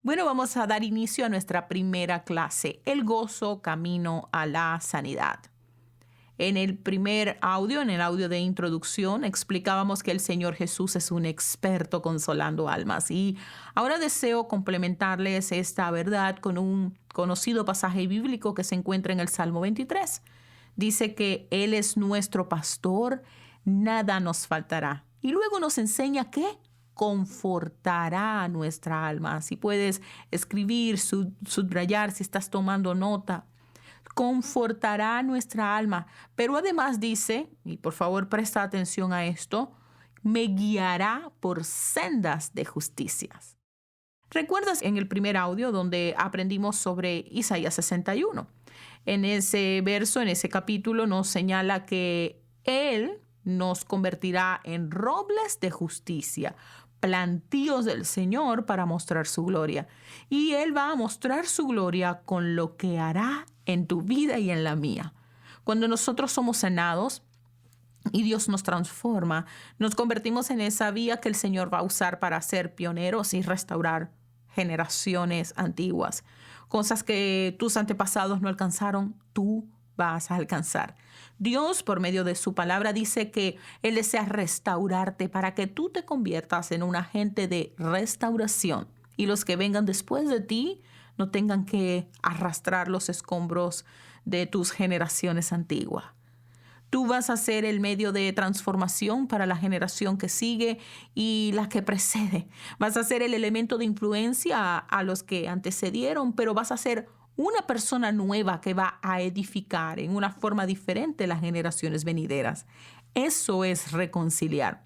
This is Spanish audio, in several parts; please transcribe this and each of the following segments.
Bueno, vamos a dar inicio a nuestra primera clase, el gozo camino a la sanidad. En el primer audio, en el audio de introducción, explicábamos que el Señor Jesús es un experto consolando almas y ahora deseo complementarles esta verdad con un conocido pasaje bíblico que se encuentra en el Salmo 23. Dice que Él es nuestro pastor, nada nos faltará. Y luego nos enseña que confortará a nuestra alma. Si puedes escribir, subrayar, si estás tomando nota, confortará nuestra alma. Pero además dice, y por favor presta atención a esto, me guiará por sendas de justicias. ¿Recuerdas en el primer audio donde aprendimos sobre Isaías 61? En ese verso, en ese capítulo, nos señala que Él nos convertirá en robles de justicia, plantíos del Señor para mostrar su gloria. Y Él va a mostrar su gloria con lo que hará en tu vida y en la mía. Cuando nosotros somos sanados y Dios nos transforma, nos convertimos en esa vía que el Señor va a usar para ser pioneros y restaurar generaciones antiguas. Cosas que tus antepasados no alcanzaron, tú vas a alcanzar. Dios, por medio de su palabra, dice que Él desea restaurarte para que tú te conviertas en un agente de restauración y los que vengan después de ti no tengan que arrastrar los escombros de tus generaciones antiguas. Tú vas a ser el medio de transformación para la generación que sigue y la que precede. Vas a ser el elemento de influencia a los que antecedieron, pero vas a ser una persona nueva que va a edificar en una forma diferente las generaciones venideras. Eso es reconciliar.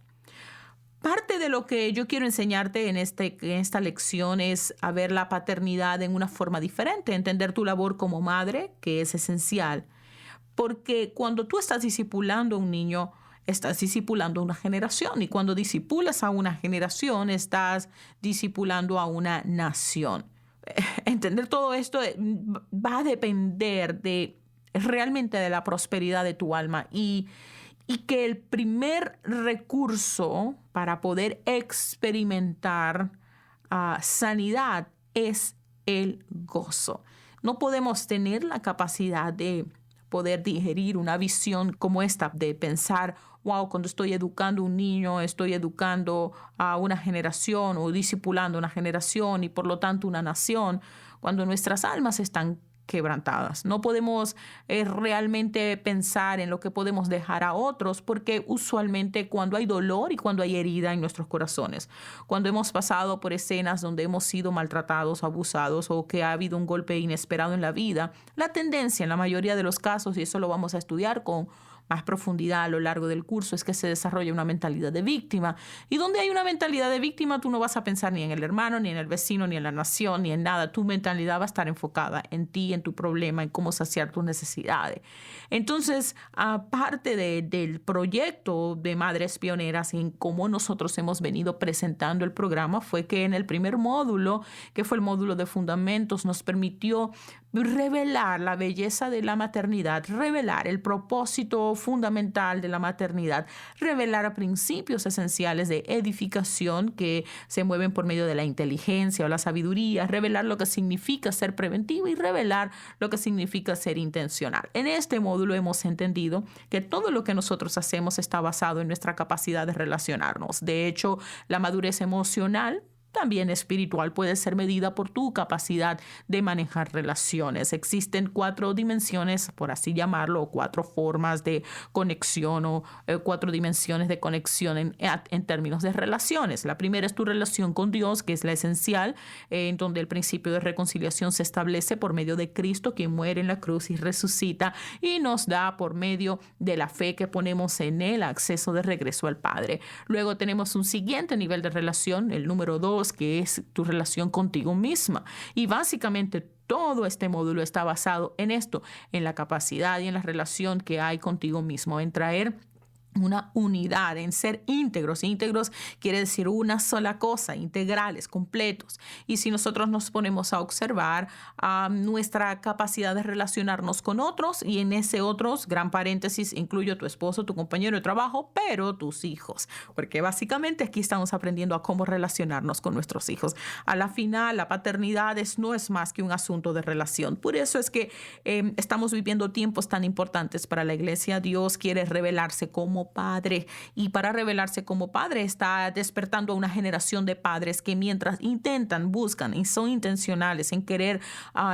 Parte de lo que yo quiero enseñarte en esta lección es a ver la paternidad en una forma diferente, entender tu labor como madre, que es esencial. Porque cuando tú estás discipulando a un niño, estás discipulando a una generación. Y cuando discipulas a una generación, estás discipulando a una nación. Entender todo esto va a depender realmente de la prosperidad de tu alma. Y que el primer recurso para poder experimentar sanidad es el gozo. No podemos tener la capacidad de poder digerir una visión como esta, de pensar, wow, cuando estoy educando a un niño, estoy educando a una generación o discipulando una generación y por lo tanto una nación, cuando nuestras almas están quebrantadas. No podemos realmente pensar en lo que podemos dejar a otros porque usualmente cuando hay dolor y cuando hay herida en nuestros corazones, cuando hemos pasado por escenas donde hemos sido maltratados, abusados o que ha habido un golpe inesperado en la vida, la tendencia en la mayoría de los casos, y eso lo vamos a estudiar con más profundidad a lo largo del curso, es que se desarrolla una mentalidad de víctima. Y donde hay una mentalidad de víctima, tú no vas a pensar ni en el hermano, ni en el vecino, ni en la nación, ni en nada. Tu mentalidad va a estar enfocada en ti, en tu problema, en cómo saciar tus necesidades. Entonces, aparte del proyecto de Madres Pioneras y en cómo nosotros hemos venido presentando el programa, fue que en el primer módulo, que fue el módulo de fundamentos, nos permitió revelar la belleza de la maternidad, revelar el propósito fundamental de la maternidad, revelar principios esenciales de edificación que se mueven por medio de la inteligencia o la sabiduría, revelar lo que significa ser preventivo y revelar lo que significa ser intencional. En este módulo hemos entendido que todo lo que nosotros hacemos está basado en nuestra capacidad de relacionarnos. De hecho, la madurez emocional también espiritual puede ser medida por tu capacidad de manejar relaciones. Existen 4 dimensiones, por así llamarlo, o 4 formas de conexión o 4 dimensiones de conexión en términos de relaciones. La primera es tu relación con Dios, que es la esencial, en donde el principio de reconciliación se establece por medio de Cristo, quien muere en la cruz y resucita y nos da por medio de la fe que ponemos en Él acceso de regreso al Padre. Luego tenemos un siguiente nivel de relación, el número 2, que es tu relación contigo misma. Y básicamente todo este módulo está basado en esto, en la capacidad y en la relación que hay contigo mismo, en traer una unidad, en ser íntegros. Íntegros quiere decir una sola cosa, integrales, completos. Y si nosotros nos ponemos a observar nuestra capacidad de relacionarnos con otros, y en ese otros, gran paréntesis, incluyo tu esposo, tu compañero de trabajo, pero tus hijos, porque básicamente aquí estamos aprendiendo a cómo relacionarnos con nuestros hijos. A la final, la paternidad no es más que un asunto de relación. Por eso es que estamos viviendo tiempos tan importantes para la iglesia. Dios quiere revelarse como padre, y para revelarse como padre está despertando a una generación de padres que mientras intentan, buscan y son intencionales en querer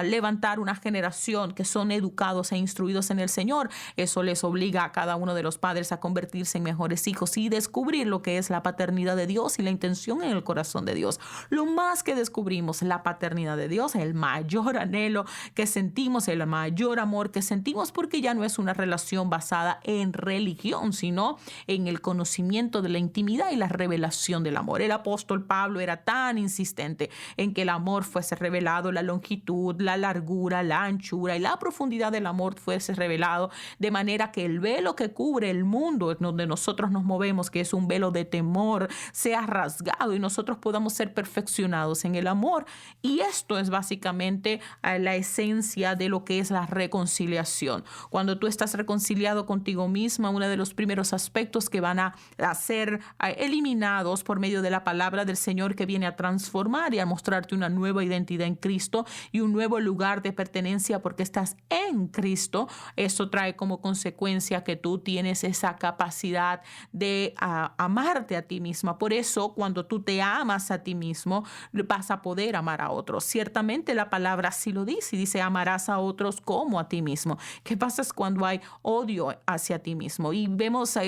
levantar una generación que son educados e instruidos en el Señor. Eso les obliga a cada uno de los padres a convertirse en mejores hijos y descubrir lo que es la paternidad de Dios y la intención en el corazón de Dios. Lo más que descubrimos la paternidad de Dios, el mayor anhelo que sentimos, el mayor amor que sentimos, porque ya no es una relación basada en religión, sino en el conocimiento de la intimidad y la revelación del amor. El apóstol Pablo era tan insistente en que el amor fuese revelado, la longitud, la largura, la anchura y la profundidad del amor fuese revelado, de manera que el velo que cubre el mundo en donde nosotros nos movemos, que es un velo de temor, sea rasgado y nosotros podamos ser perfeccionados en el amor. Y esto es básicamente la esencia de lo que es la reconciliación. Cuando tú estás reconciliado contigo misma, uno de los primeros aspectos que van a ser eliminados por medio de la palabra del Señor, que viene a transformar y a mostrarte una nueva identidad en Cristo y un nuevo lugar de pertenencia porque estás en Cristo. Eso trae como consecuencia que tú tienes esa capacidad de amarte a ti misma. Por eso, cuando tú te amas a ti mismo, vas a poder amar a otros. Ciertamente la palabra sí lo dice, y dice: amarás a otros como a ti mismo. ¿Qué pasa cuando hay odio hacia ti mismo? Y vemos,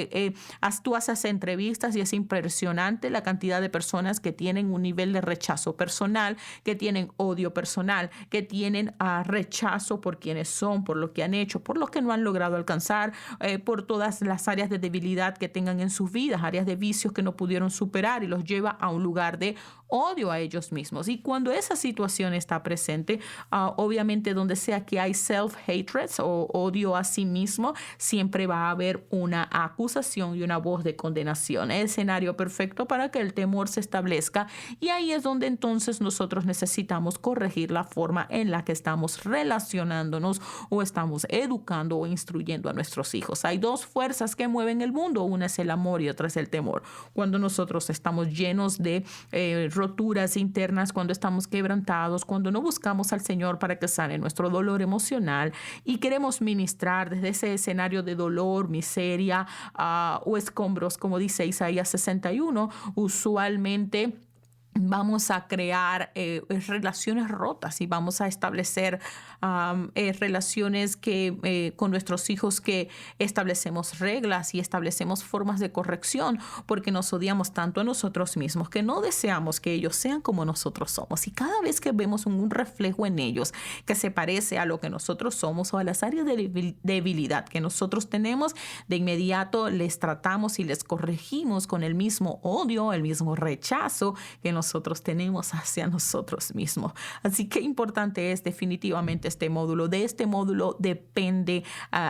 tú haces entrevistas y es impresionante la cantidad de personas que tienen un nivel de rechazo personal, que tienen odio personal, que tienen rechazo por quienes son, por lo que han hecho, por lo que no han logrado alcanzar, por todas las áreas de debilidad que tengan en sus vidas, áreas de vicios que no pudieron superar, y los lleva a un lugar de odio a ellos mismos. Y cuando esa situación está presente, obviamente donde sea que hay self-hatred o odio a sí mismo, siempre va a haber una acusación y una voz de condenación. El escenario perfecto para que el temor se establezca, y ahí es donde entonces nosotros necesitamos corregir la forma en la que estamos relacionándonos o estamos educando o instruyendo a nuestros hijos. Hay dos fuerzas que mueven el mundo: una es el amor y otra es el temor. Cuando nosotros estamos llenos de roturas internas, cuando estamos quebrantados, cuando no buscamos al Señor para que sane nuestro dolor emocional y queremos ministrar desde ese escenario de dolor, miseria o escombros, como dice Isaías 61, usualmente vamos a crear relaciones rotas y vamos a establecer relaciones con nuestros hijos, que establecemos reglas y establecemos formas de corrección porque nos odiamos tanto a nosotros mismos que no deseamos que ellos sean como nosotros somos. Y cada vez que vemos un reflejo en ellos que se parece a lo que nosotros somos o a las áreas de debilidad que nosotros tenemos, de inmediato les tratamos y les corregimos con el mismo odio, el mismo rechazo que nosotros tenemos hacia nosotros mismos. Así que importante es definitivamente este módulo. De este módulo depende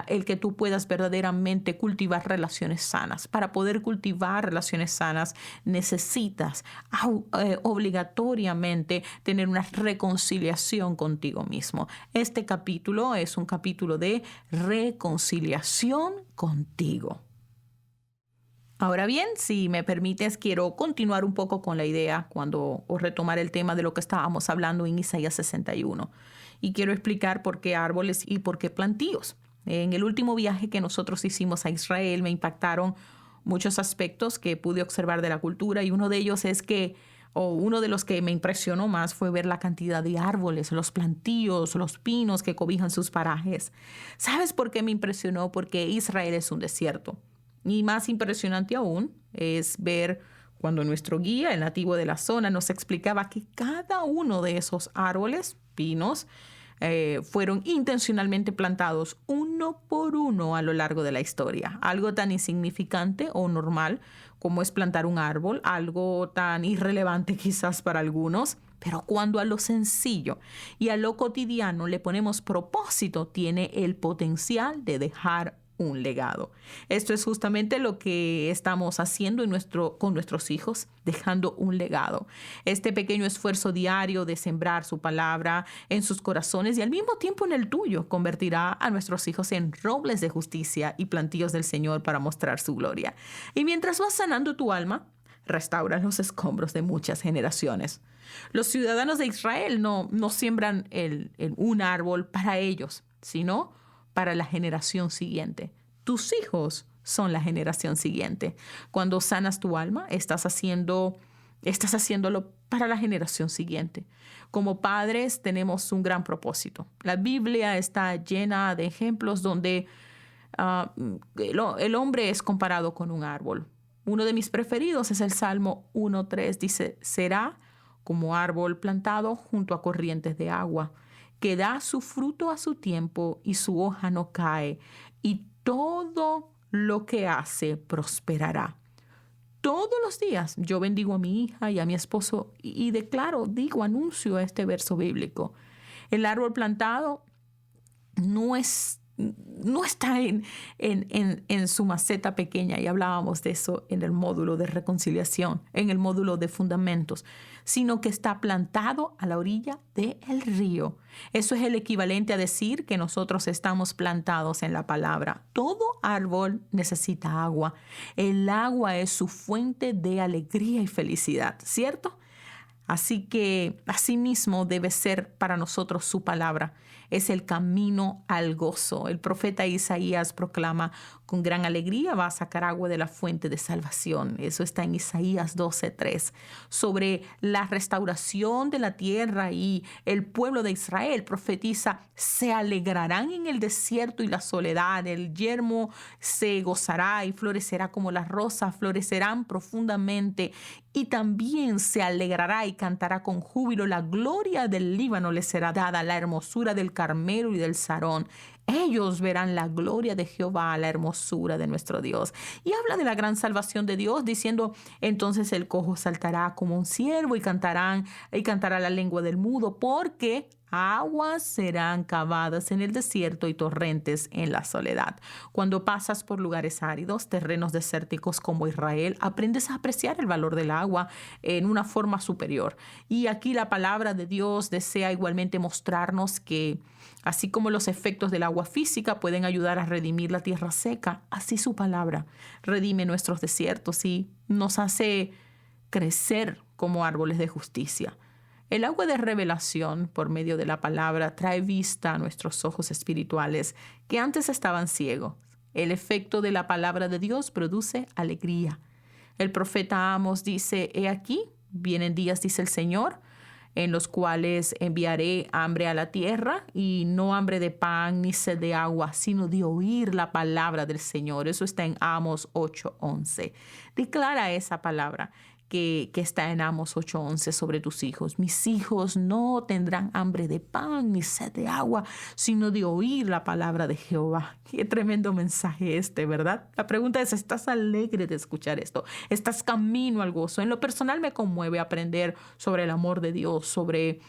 el que tú puedas verdaderamente cultivar relaciones sanas. Para poder cultivar relaciones sanas necesitas obligatoriamente tener una reconciliación contigo mismo. Este capítulo es un capítulo de reconciliación contigo. Ahora bien, si me permites, quiero continuar un poco con la idea o retomar el tema de lo que estábamos hablando en Isaías 61. Y quiero explicar por qué árboles y por qué plantíos. En el último viaje que nosotros hicimos a Israel me impactaron muchos aspectos que pude observar de la cultura, y uno de ellos uno de los que me impresionó más fue ver la cantidad de árboles, los plantíos, los pinos que cobijan sus parajes. ¿Sabes por qué me impresionó? Porque Israel es un desierto. Y más impresionante aún es ver cuando nuestro guía, el nativo de la zona, nos explicaba que cada uno de esos árboles, pinos, fueron intencionalmente plantados uno por uno a lo largo de la historia. Algo tan insignificante o normal como es plantar un árbol, algo tan irrelevante quizás para algunos, pero cuando a lo sencillo y a lo cotidiano le ponemos propósito, tiene el potencial de dejar un legado. Esto es justamente lo que estamos haciendo con nuestros hijos, dejando un legado. Este pequeño esfuerzo diario de sembrar su palabra en sus corazones y al mismo tiempo en el tuyo convertirá a nuestros hijos en robles de justicia y plantíos del Señor para mostrar su gloria. Y mientras vas sanando tu alma, restauran los escombros de muchas generaciones. Los ciudadanos de Israel no siembran un árbol para ellos, sino para la generación siguiente. Tus hijos son la generación siguiente. Cuando sanas tu alma, estás haciéndolo para la generación siguiente. Como padres tenemos un gran propósito. La Biblia está llena de ejemplos donde el hombre es comparado con un árbol. Uno de mis preferidos es el Salmo 1:3. Dice, será como árbol plantado junto a corrientes de agua, que da su fruto a su tiempo y su hoja no cae, y todo lo que hace prosperará. Todos los días yo bendigo a mi hija y a mi esposo y anuncio este verso bíblico. El árbol plantado no está en su maceta pequeña, y hablábamos de eso en el módulo de reconciliación, en el módulo de fundamentos, sino que está plantado a la orilla del río. Eso es el equivalente a decir que nosotros estamos plantados en la palabra. Todo árbol necesita agua. El agua es su fuente de alegría y felicidad, ¿cierto? Así que asimismo debe ser para nosotros su palabra. Es el camino al gozo. El profeta Isaías proclama, con gran alegría va a sacar agua de la fuente de salvación. Eso está en Isaías 12:3. Sobre la restauración de la tierra y el pueblo de Israel, profetiza, se alegrarán en el desierto y la soledad. El yermo se gozará y florecerá como la rosa, florecerán profundamente. Y también se alegrará y cantará con júbilo. La gloria del Líbano les será dada, la hermosura del Carmelo y del Sarón. Ellos verán la gloria de Jehová, la hermosura de nuestro Dios. Y habla de la gran salvación de Dios, diciendo, entonces el cojo saltará como un ciervo y cantará la lengua del mudo, porque aguas serán cavadas en el desierto y torrentes en la soledad. Cuando pasas por lugares áridos, terrenos desérticos como Israel, aprendes a apreciar el valor del agua en una forma superior. Y aquí la palabra de Dios desea igualmente mostrarnos que así como los efectos del agua física pueden ayudar a redimir la tierra seca, así su palabra redime nuestros desiertos y nos hace crecer como árboles de justicia. El agua de revelación por medio de la palabra trae vista a nuestros ojos espirituales que antes estaban ciegos. El efecto de la palabra de Dios produce alegría. El profeta Amos dice, he aquí, vienen días, dice el Señor, en los cuales enviaré hambre a la tierra, y no hambre de pan ni sed de agua, sino de oír la palabra del Señor. Eso está en Amos 8:11. Declara esa palabra que está en Amos 8:11 sobre tus hijos. Mis hijos no tendrán hambre de pan ni sed de agua, sino de oír la palabra de Jehová. Qué tremendo mensaje ¿verdad? La pregunta es, ¿estás alegre de escuchar esto? ¿Estás camino al gozo? En lo personal me conmueve aprender sobre el amor de Dios, sobre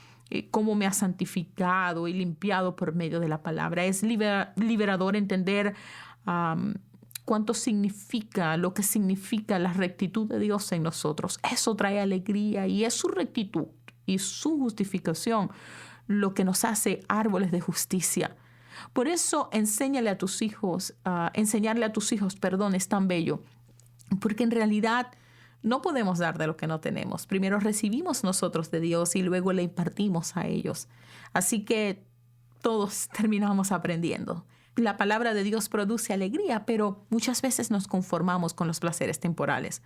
cómo me ha santificado y limpiado por medio de la palabra. Es liberador entender lo que significa la rectitud de Dios en nosotros. Eso trae alegría y es su rectitud y su justificación lo que nos hace árboles de justicia. Por eso enseñarle a tus hijos, es tan bello, porque en realidad no podemos dar de lo que no tenemos. Primero recibimos nosotros de Dios y luego le impartimos a ellos. Así que todos terminamos aprendiendo. La palabra de Dios produce alegría, pero muchas veces nos conformamos con los placeres temporales.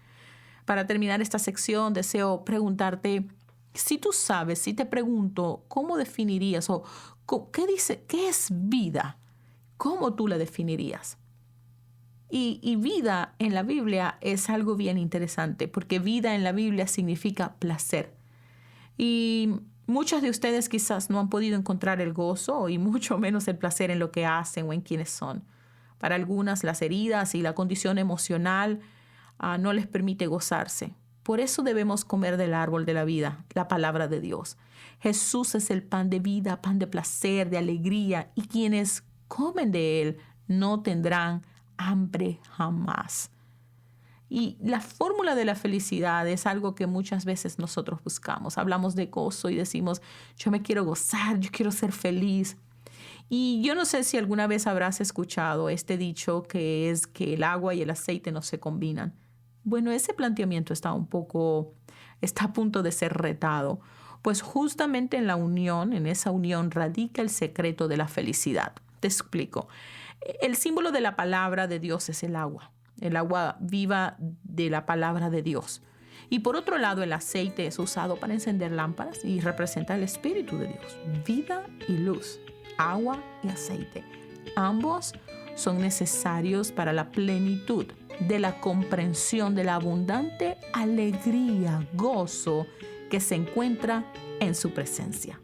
Para terminar esta sección, deseo preguntarte, si tú sabes, si te pregunto, ¿cómo definirías o qué es vida? ¿Cómo tú la definirías? Y vida en la Biblia es algo bien interesante, porque vida en la Biblia significa placer. Y muchos de ustedes quizás no han podido encontrar el gozo y mucho menos el placer en lo que hacen o en quienes son. Para algunas, las heridas y la condición emocional no les permite gozarse. Por eso debemos comer del árbol de la vida, la palabra de Dios. Jesús es el pan de vida, pan de placer, de alegría, y quienes comen de él no tendrán hambre jamás. Y la fórmula de la felicidad es algo que muchas veces nosotros buscamos. Hablamos de gozo y decimos, yo me quiero gozar, yo quiero ser feliz. Y yo no sé si alguna vez habrás escuchado este dicho que es que el agua y el aceite no se combinan. Bueno, ese planteamiento está a punto de ser retado, pues justamente en esa unión radica el secreto de la felicidad. Te explico. El símbolo de la palabra de Dios es el agua viva de la palabra de Dios. Y por otro lado, el aceite es usado para encender lámparas y representa el Espíritu de Dios, vida y luz. Agua y aceite. Ambos son necesarios para la plenitud de la comprensión de la abundante alegría, gozo que se encuentra en su presencia.